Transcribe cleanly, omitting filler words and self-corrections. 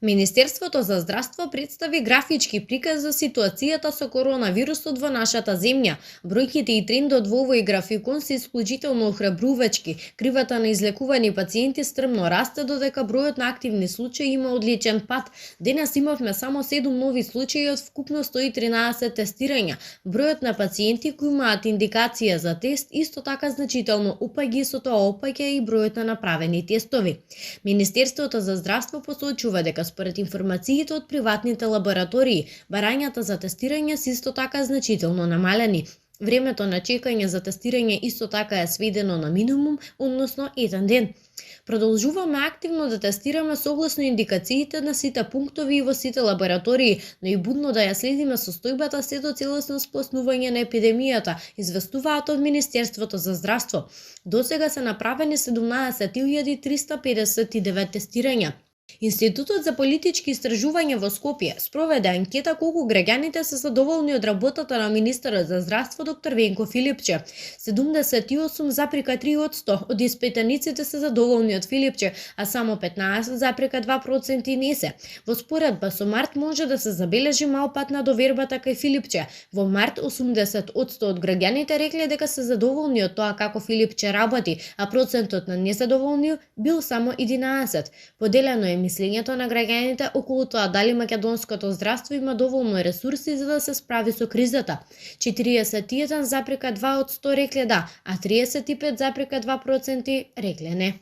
Министерството за здравство представи графички приказ за ситуацијата со коронавирусот во нашата земја. Бројките и трендот во овој графикон се исклучително охрабрувачки. Кривата на излекувани пациенти стрмно расте, додека бројот на активни случаи има одличен пат. Денес имавме само 7 нови случаи од вкупно 113 тестирања. Бројот на пациенти кои имаат индикација за тест исто така значително опаѓа, со тоа опаѓа и бројот на направени тестови. Министерството за здравство посочува дека според информациите од приватните лаборатории, барањата за тестирање се исто така значително намалени. Времето на чекање за тестирање исто така е сведено на минимум, односно 1 ден. Продолжуваме активно да тестираме согласно индикациите на сите пунктови и во сите лаборатории, но и будно да ја следиме состојбата се до целосно сплоснување на епидемијата, известуваат од Министерството за здравство. Досега се направени 17.359 тестирања. Институтот за политички истражувања во Скопје спроведе анкета колку граѓаните се задоволни од работата на министерот за здравство доктор Венко Филипче. 78,3% од испитаниците се задоволни од Филипче, а само 15,2% не се. Во споредба со март може да се забележи мал пат на довербата кај Филипче. Во март 80% од граѓаните рекле дека се задоволни од тоа како Филипче работи, а процентот на незадоволни бил само 11. Поделено е мислењето на граѓаните околу тоа дали македонското здравство има доволно ресурси за да се справи со кризата. 41,2% рекле да, а 35,2% рекле не.